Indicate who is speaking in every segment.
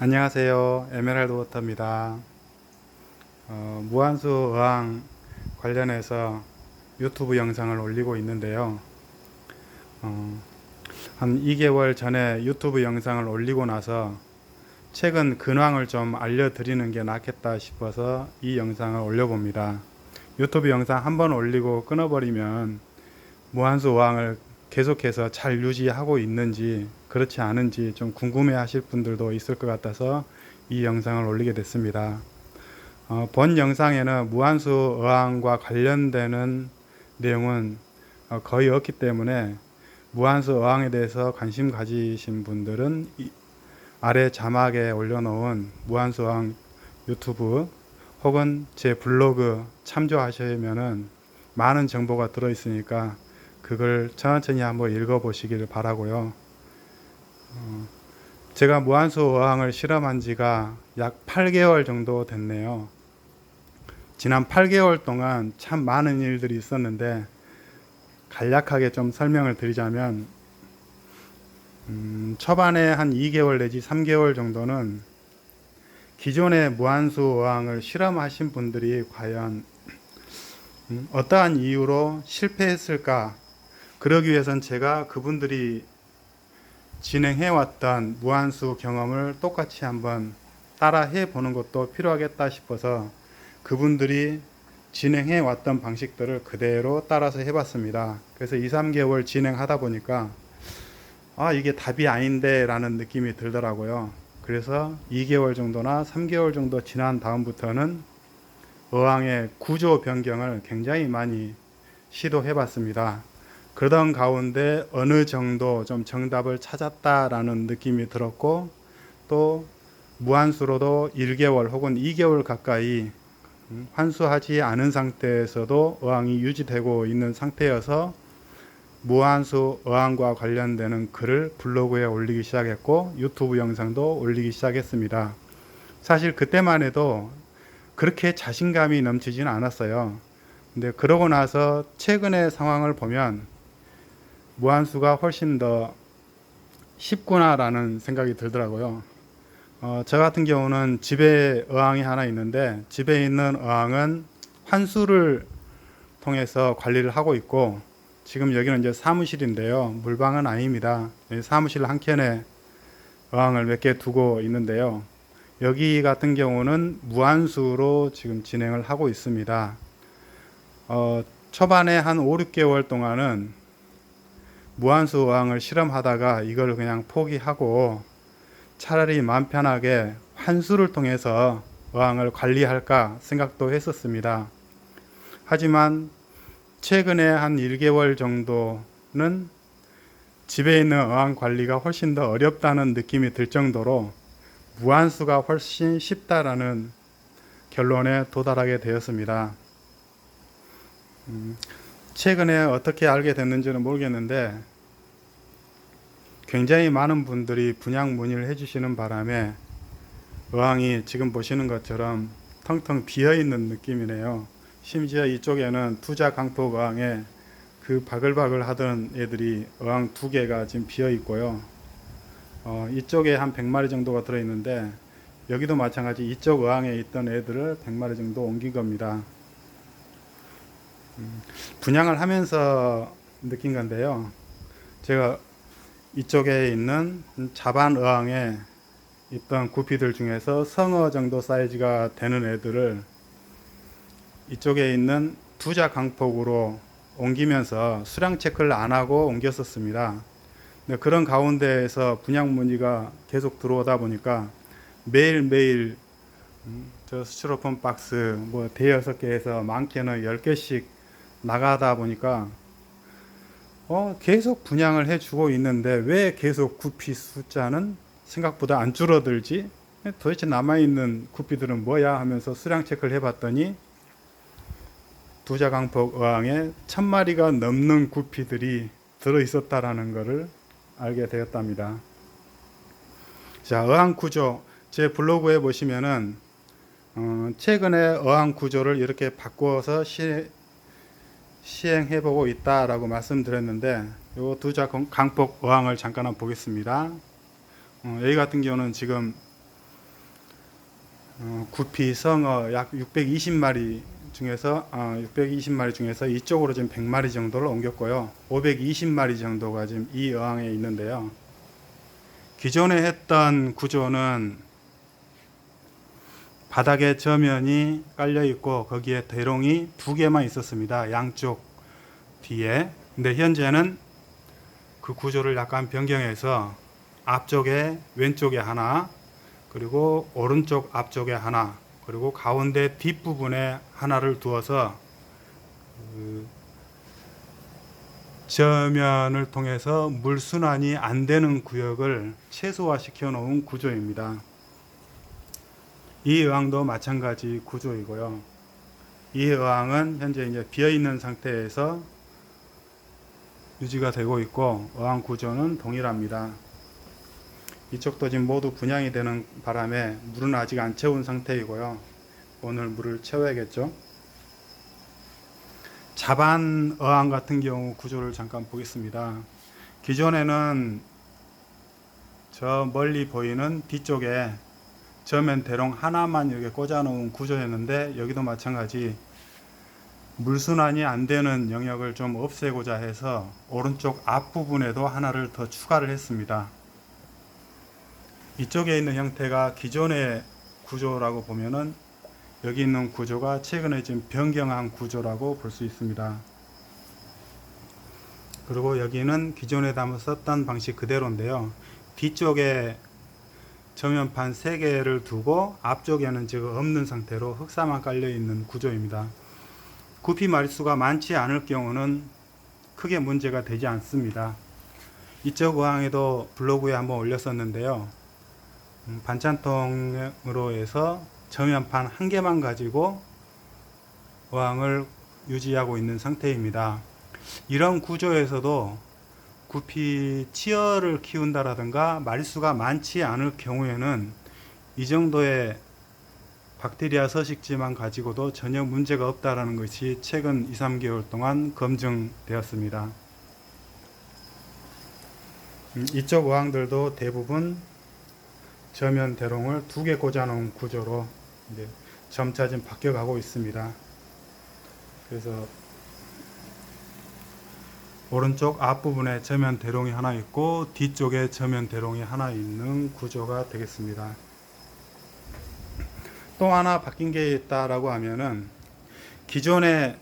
Speaker 1: 안녕하세요. 에메랄드 워터입니다. 무한수 어항 관련해서 유튜브 영상을 올리고 있는데요. 어, 한 2개월 전에 유튜브 영상을 올리고 나서 최근 근황을 좀 알려드리는 게 낫겠다 싶어서 이 영상을 올려봅니다. 유튜브 영상 한번 올리고 끊어버리면 무한수 어항을 계속해서 잘 유지하고 있는지 그렇지 않은지 좀 궁금해 하실 분들도 있을 것 같아서 이 영상을 올리게 됐습니다. 본 영상에는 무한수 어항과 관련되는 내용은 거의 없기 때문에 무한수 어항에 대해서 관심 가지신 분들은 아래 자막에 올려놓은 무한수 어항 유튜브 혹은 제 블로그 참조하시면은 많은 정보가 들어있으니까 그걸 천천히 한번 읽어보시길 바라고요. 제가 무한수 어항을 실험한 지가 약 8개월 정도 됐네요. 지난 8개월 동안 참 많은 일들이 있었는데 간략하게 좀 설명을 드리자면 초반에 한 2개월 내지 3개월 정도는 기존의 무한수 어항을 실험하신 분들이 과연 어떠한 이유로 실패했을까, 그러기 위해선 제가 그분들이 진행해왔던 무한수 경험을 똑같이 한번 따라 해보는 것도 필요하겠다 싶어서 그분들이 진행해왔던 방식들을 그대로 따라서 해봤습니다. 그래서 2, 3개월 진행하다 보니까 이게 답이 아닌데 라는 느낌이 들더라고요. 그래서 2개월 정도나 3개월 정도 지난 다음부터는 어항의 구조 변경을 굉장히 많이 시도해봤습니다. 그러던 가운데 어느 정도 좀 정답을 찾았다라는 느낌이 들었고, 또 무한수로도 1개월 혹은 2개월 가까이 환수하지 않은 상태에서도 어항이 유지되고 있는 상태여서 무한수 어항과 관련되는 글을 블로그에 올리기 시작했고 유튜브 영상도 올리기 시작했습니다. 사실 그때만 해도 그렇게 자신감이 넘치지는 않았어요. 근데 그러고 나서 최근의 상황을 보면 무한수가 훨씬 더 쉽구나라는 생각이 들더라고요. 저 같은 경우는 집에 어항이 하나 있는데 집에 있는 어항은 환수를 통해서 관리를 하고 있고, 지금 여기는 이제 사무실인데요. 물방은 아닙니다. 사무실 한 켠에 어항을 몇 개 두고 있는데요. 여기 같은 경우는 무한수로 지금 진행을 하고 있습니다. 초반에 한 5, 6개월 동안은 무한수 어항을 실험하다가 이걸 그냥 포기하고 차라리 마음 편하게 환수를 통해서 어항을 관리할까 생각도 했었습니다. 하지만 최근에 한 1개월 정도는 집에 있는 어항 관리가 훨씬 더 어렵다는 느낌이 들 정도로 무한수가 훨씬 쉽다라는 결론에 도달하게 되었습니다. 최근에 어떻게 알게 됐는지는 모르겠는데 굉장히 많은 분들이 분양 문의를 해주시는 바람에 어항이 지금 보시는 것처럼 텅텅 비어있는 느낌이네요. 심지어 이쪽에는 투자 강폭 어항에 그 바글바글 하던 애들이 어항 2개가 지금 비어 있고요. 이쪽에 한 100마리 정도가 들어있는데 여기도 마찬가지 이쪽 어항에 있던 애들을 100마리 정도 옮긴 겁니다. 분양을 하면서 느낀 건데요. 제가 이쪽에 있는 자반 어항에 있던 구피들 중에서 성어 정도 사이즈가 되는 애들을 이쪽에 있는 투자 강폭으로 옮기면서 수량 체크를 안 하고 옮겼었습니다. 근데 그런 가운데에서 분양 문의가 계속 들어오다 보니까 매일매일 저 스티로폼 박스 뭐 대여섯 개에서 많게는 10개씩 나가다 보니까 계속 분양을 해주고 있는데 왜 계속 구피 숫자는 생각보다 안 줄어들지? 도대체 남아있는 구피들은 뭐야 하면서 수량 체크를 해봤더니 두자강폭 어항에 1000마리가 넘는 구피들이 들어있었다라는 것을 알게 되었답니다. 자, 어항 구조 제 블로그에 보시면은 최근에 어항 구조를 이렇게 바꿔서 시행해보고 있다라고 말씀드렸는데 요 두자 강폭 어항을 잠깐 한번 보겠습니다. 여기 같은 경우는 지금 구피, 성어 약 620마리 중에서 620마리 중에서 이쪽으로 지금 100마리 정도를 옮겼고요. 520마리 정도가 지금 이 어항에 있는데요. 기존에 했던 구조는 바닥에 저면이 깔려 있고 거기에 대롱이 2개만 있었습니다. 양쪽 뒤에. 근데 현재는 그 구조를 약간 변경해서 앞쪽에 왼쪽에 하나, 그리고 오른쪽 앞쪽에 하나, 그리고 가운데 뒷부분에 하나를 두어서 저면을 통해서 물 순환이 안 되는 구역을 최소화시켜 놓은 구조입니다. 이 어항도 마찬가지 구조이고요. 이 어항은 현재 이제 비어 있는 상태에서 유지가 되고 있고 어항 구조는 동일합니다. 이쪽도 지금 모두 분양이 되는 바람에 물은 아직 안 채운 상태이고요. 오늘 물을 채워야겠죠. 자반 어항 같은 경우 구조를 잠깐 보겠습니다. 기존에는 저 멀리 보이는 뒤쪽에 저면 대롱 하나만 여기 꽂아 놓은 구조였는데 여기도 마찬가지 물순환이 안 되는 영역을 좀 없애고자 해서 오른쪽 앞부분에도 하나를 더 추가를 했습니다. 이쪽에 있는 형태가 기존의 구조라고 보면은 여기 있는 구조가 최근에 지금 변경한 구조라고 볼 수 있습니다. 그리고 여기는 기존에 썼던 방식 그대로인데요. 뒤쪽에 저면판 3개를 두고 앞쪽에는 지금 없는 상태로 흑사만 깔려 있는 구조입니다. 구피 마리수가 많지 않을 경우는 크게 문제가 되지 않습니다. 이쪽 어항에도 블로그에 한번 올렸었는데요. 반찬통으로 해서 저면판 1개만 가지고 어항을 유지하고 있는 상태입니다. 이런 구조에서도 구피 치어를 키운다라든가 마리수가 많지 않을 경우에는 이 정도의 박테리아 서식지만 가지고도 전혀 문제가 없다라는 것이 최근 2-3개월 동안 검증되었습니다. 이쪽 어항들도 대부분 저면 대롱을 2개 꽂아 놓은 구조로 이제 점차 좀 바뀌어가고 있습니다. 그래서 오른쪽 앞부분에 저면 대롱이 하나 있고 뒤쪽에 저면 대롱이 하나 있는 구조가 되겠습니다. 또 하나 바뀐 게 있다라고 하면은 기존의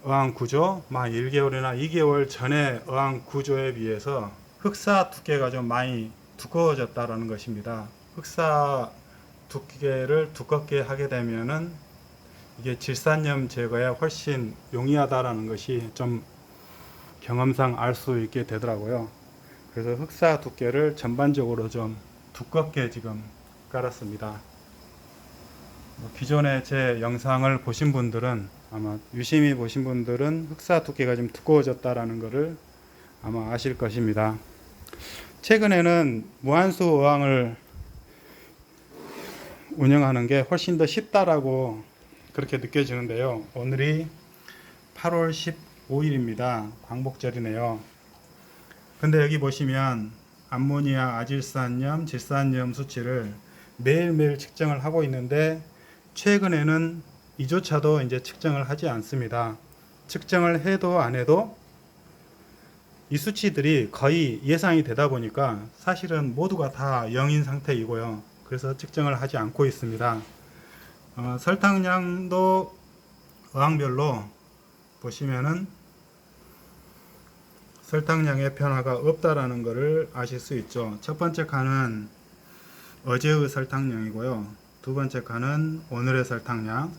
Speaker 1: 어항 구조, 1개월이나 2개월 전에 어항 구조에 비해서 흑사 두께가 좀 많이 두꺼워졌다라는 것입니다. 흑사 두께를 두껍게 하게 되면은 이게 질산염 제거에 훨씬 용이하다라는 것이 좀 경험상 알 수 있게 되더라고요. 그래서 흑사 두께를 전반적으로 좀 두껍게 지금 깔았습니다. 기존에 제 영상을 보신 분들은 아마 유심히 보신 분들은 흑사 두께가 좀 두꺼워졌다라는 것을 아마 아실 것입니다. 최근에는 무한수 어항을 운영하는 게 훨씬 더 쉽다라고 그렇게 느껴지는데요. 오늘이 8월 15일입니다. 광복절이네요. 근데 여기 보시면 암모니아, 아질산염, 질산염 수치를 매일매일 측정을 하고 있는데 최근에는 이조차도 이제 측정을 하지 않습니다. 측정을 해도 안 해도 이 수치들이 거의 예상이 되다 보니까 사실은 모두가 다 0인 상태이고요. 그래서 측정을 하지 않고 있습니다. 설탕량도 어항별로 보시면은 설탕량의 변화가 없다라는 것을 아실 수 있죠. 첫 번째 칸은 어제의 설탕량이고요. 두 번째 칸은 오늘의 설탕량.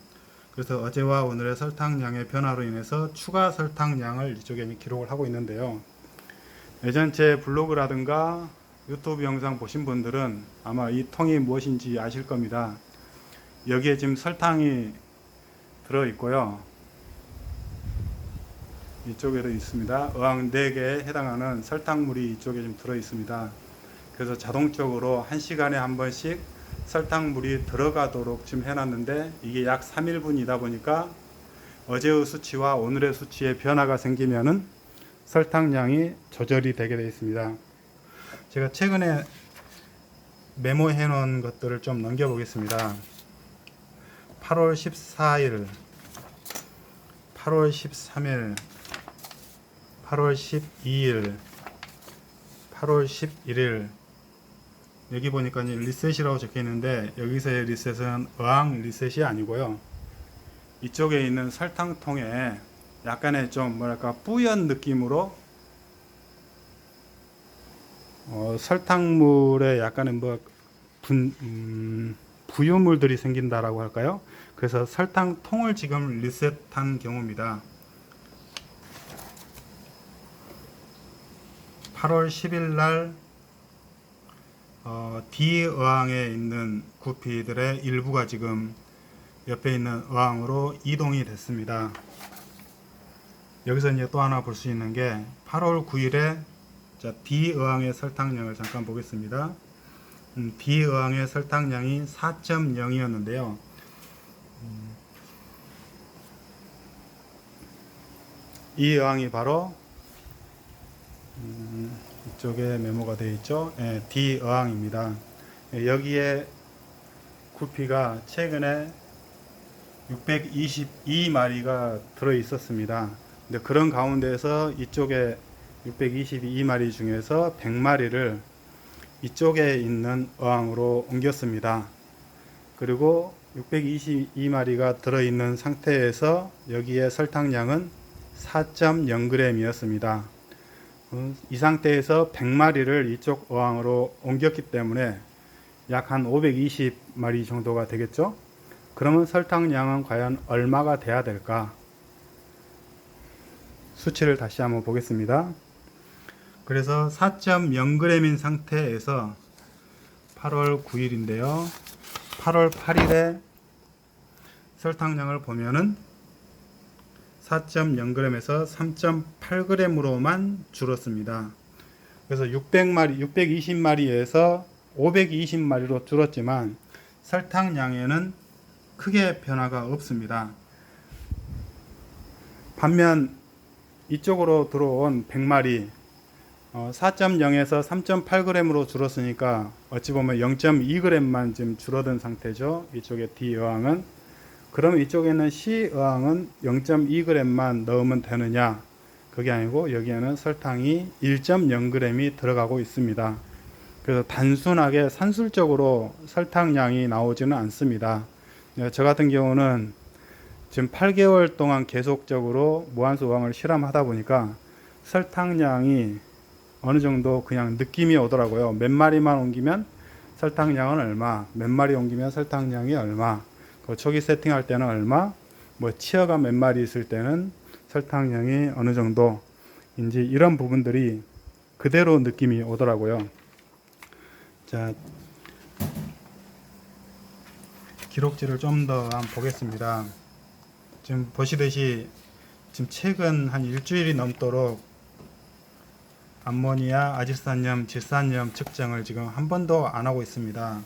Speaker 1: 그래서 어제와 오늘의 설탕량의 변화로 인해서 추가 설탕량을 이쪽에 기록을 하고 있는데요. 예전 제 블로그라든가 유튜브 영상 보신 분들은 아마 이 통이 무엇인지 아실 겁니다. 여기에 지금 설탕이 들어 있고요. 이쪽에도 있습니다. 어항 4개에 해당하는 설탕물이 이쪽에 좀 들어 있습니다. 그래서 자동적으로 1시간에 한 번씩 설탕물이 들어가도록 지금 해놨는데 이게 약 3일분이다 보니까 어제의 수치와 오늘의 수치에 변화가 생기면은 설탕량이 조절이 되게 되어 있습니다. 제가 최근에 메모해 놓은 것들을 좀 넘겨 보겠습니다. 8월 14일, 8월 13일, 8월 12일, 8월 11일. 여기 보니까 리셋이라고 적혀 있는데 여기서의 리셋은 어항 리셋이 아니고요. 이쪽에 있는 설탕통에 약간의 좀 뭐랄까 뿌연 느낌으로 설탕물에 약간의 부유물들이 생긴다라고 할까요? 그래서 설탕통을 지금 리셋한 경우입니다. 8월 10일 날 D 어항에 있는 구피들의 일부가 지금 옆에 있는 어항으로 이동이 됐습니다. 여기서 이제 또 하나 볼 수 있는 게 8월 9일에 D 어항의 설탕량을 잠깐 보겠습니다. D 어항의 설탕량이 4.0이었는데요. 이 어항이 바로 이쪽에 메모가 되어 있죠. D 어항입니다. 여기에 구피가 최근에 622마리가 들어 있었습니다. 근데 그런 가운데서 이쪽에 622마리 중에서 100마리를 이쪽에 있는 어항으로 옮겼습니다. 그리고 622마리가 들어 있는 상태에서 여기에 설탕량은 4.0g이었습니다. 이 상태에서 100마리를 이쪽 어항으로 옮겼기 때문에 약 한 520마리 정도가 되겠죠. 그러면 설탕량은 과연 얼마가 돼야 될까? 수치를 다시 한번 보겠습니다. 그래서 4.0g인 상태에서 8월 9일인데요. 8월 8일에 설탕량을 보면은 4.0g에서 3.8g으로만 줄었습니다. 그래서 620마리에서 520마리로 줄었지만 설탕량에는 크게 변화가 없습니다. 반면 이쪽으로 들어온 100마리 4.0에서 3.8g으로 줄었으니까 어찌 보면 0.2g만 지금 줄어든 상태죠. 이쪽에 D 어항은. 그러면 이쪽에는 C 어항은 0.2g만 넣으면 되느냐? 그게 아니고 여기에는 설탕이 1.0g이 들어가고 있습니다. 그래서 단순하게 산술적으로 설탕량이 나오지는 않습니다. 저 같은 경우는 지금 8개월 동안 계속적으로 무한수 어항을 실험하다 보니까 설탕량이 어느 정도 그냥 느낌이 오더라고요. 몇 마리만 옮기면 설탕량은 얼마, 몇 마리 옮기면 설탕량이 얼마, 초기 세팅할 때는 얼마, 치어가 몇 마리 있을 때는 설탕량이 어느 정도인지 이런 부분들이 그대로 느낌이 오더라고요. 자, 기록지를 좀 더 한번 보겠습니다. 지금 보시듯이 지금 최근 한 일주일이 넘도록 암모니아, 아질산염, 질산염 측정을 지금 한 번도 안 하고 있습니다.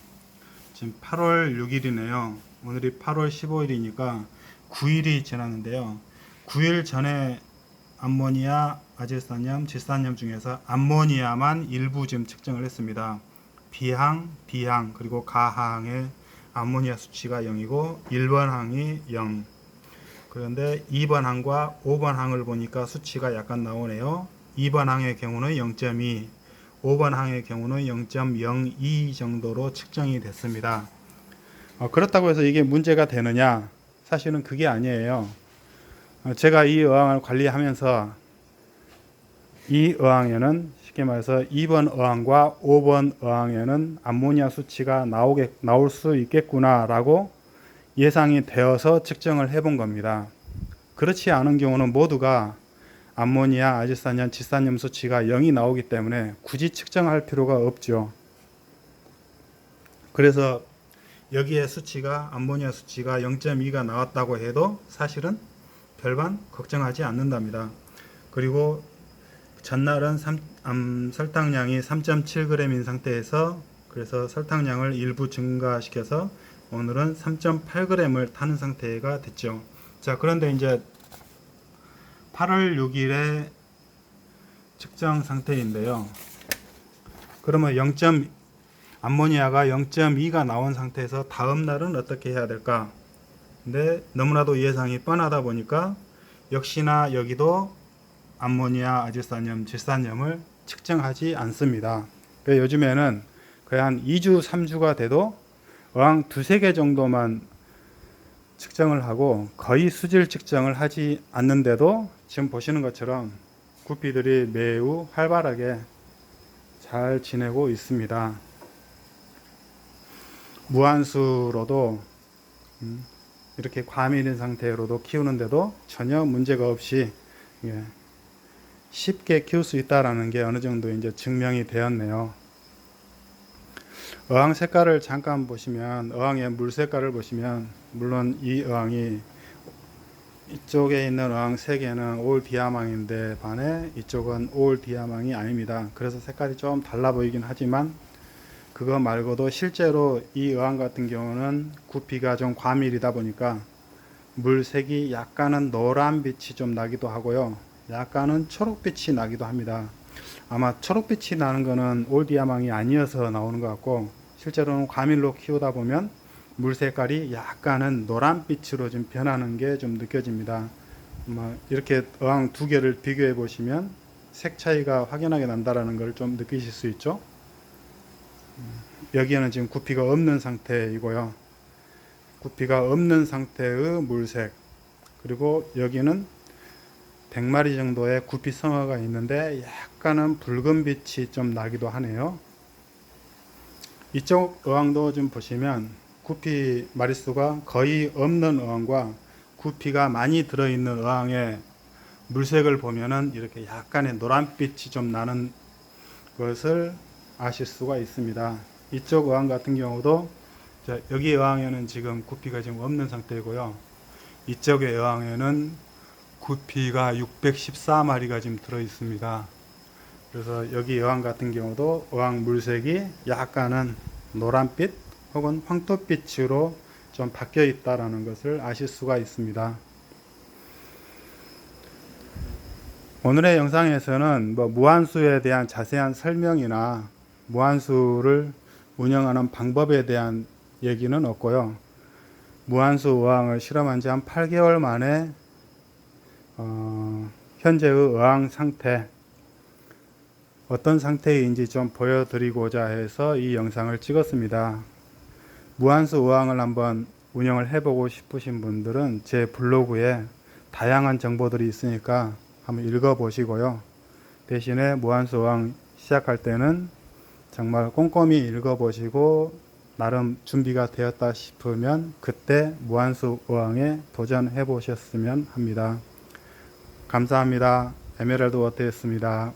Speaker 1: 지금 8월 6일이네요. 오늘이 8월 15일이니까 9일이 지났는데요. 9일 전에 암모니아, 아질산염, 질산염 중에서 암모니아만 일부 지금 측정을 했습니다. B항, D항, 그리고 가항의 암모니아 수치가 0이고 1번 항이 0. 그런데 2번 항과 5번 항을 보니까 수치가 약간 나오네요. 2번 항의 경우는 0.2, 5번 항의 경우는 0.02 정도로 측정이 됐습니다. 그렇다고 해서 이게 문제가 되느냐? 사실은 그게 아니에요. 제가 이 어항을 관리하면서 이 어항에는 쉽게 말해서 2번 어항과 5번 어항에는 암모니아 수치가 나올 수 있겠구나 라고 예상이 되어서 측정을 해본 겁니다. 그렇지 않은 경우는 모두가 암모니아, 아질산염, 질산염 수치가 0이 나오기 때문에 굳이 측정할 필요가 없죠. 그래서 여기에 수치가 암모니아 수치가 0.2가 나왔다고 해도 사실은 별반 걱정하지 않는답니다. 그리고 전날은 설탕량이 3.7g인 상태에서 그래서 설탕량을 일부 증가시켜서 오늘은 3.8g을 타는 상태가 됐죠. 자, 그런데 이제 8월 6일의 측정 상태인데요. 그러면 암모니아가 0.2가 나온 상태에서 다음 날은 어떻게 해야 될까? 근데 너무나도 예상이 뻔하다 보니까 역시나 여기도 암모니아, 아질산염, 질산염을 측정하지 않습니다. 요즘에는 거의 한 2주, 3주가 돼도 어항 두세 개 정도만 측정을 하고 거의 수질 측정을 하지 않는데도 지금 보시는 것처럼 구피들이 매우 활발하게 잘 지내고 있습니다. 무한수로도 이렇게 과밀인 상태로도 키우는데도 전혀 문제가 없이 쉽게 키울 수 있다라는 게 어느 정도 이제 증명이 되었네요. 어항 색깔을 잠깐 보시면, 어항의 물 색깔을 보시면, 물론 이 어항이 이쪽에 있는 어항 3개는 올 디아망인데 반해 이쪽은 올 디아망이 아닙니다. 그래서 색깔이 좀 달라 보이긴 하지만 그거 말고도 실제로 이 어항 같은 경우는 구피가 좀 과밀이다 보니까 물색이 약간은 노란빛이 좀 나기도 하고요. 약간은 초록빛이 나기도 합니다. 아마 초록빛이 나는 거는 올 디아망이 아니어서 나오는 것 같고, 실제로는 과밀로 키우다 보면 물 색깔이 약간은 노란빛으로 좀 변하는 게 좀 느껴집니다. 이렇게 어항 두 개를 비교해 보시면 색 차이가 확연하게 난다라는 걸 좀 느끼실 수 있죠. 여기에는 지금 구피가 없는 상태이고요. 구피가 없는 상태의 물색, 그리고 여기는 100마리 정도의 구피 성어가 있는데 약간은 붉은 빛이 좀 나기도 하네요. 이쪽 어항도 좀 보시면 구피 마리수가 거의 없는 어항과 구피가 많이 들어있는 어항의 물색을 보면은 이렇게 약간의 노란빛이 좀 나는 것을 아실 수가 있습니다. 이쪽 어항 같은 경우도 여기 어항에는 지금 구피가 지금 없는 상태이고요. 이쪽의 어항에는 구피가 614마리가 지금 들어 있습니다. 그래서 여기 어항 같은 경우도 어항 물색이 약간은 노란빛 혹은 황토빛으로 좀 바뀌어 있다라는 것을 아실 수가 있습니다. 오늘의 영상에서는 무한수에 대한 자세한 설명이나 무한수를 운영하는 방법에 대한 얘기는 없고요. 무한수 어항을 실험한 지 한 8개월 만에 현재의 어항 상태, 어떤 상태인지 좀 보여드리고자 해서 이 영상을 찍었습니다. 무한수 어항을 한번 운영을 해보고 싶으신 분들은 제 블로그에 다양한 정보들이 있으니까 한번 읽어보시고요. 대신에 무한수 어항 시작할 때는 정말 꼼꼼히 읽어보시고 나름 준비가 되었다 싶으면 그때 무한수 어항에 도전해 보셨으면 합니다. 감사합니다. 에메랄드 워터였습니다.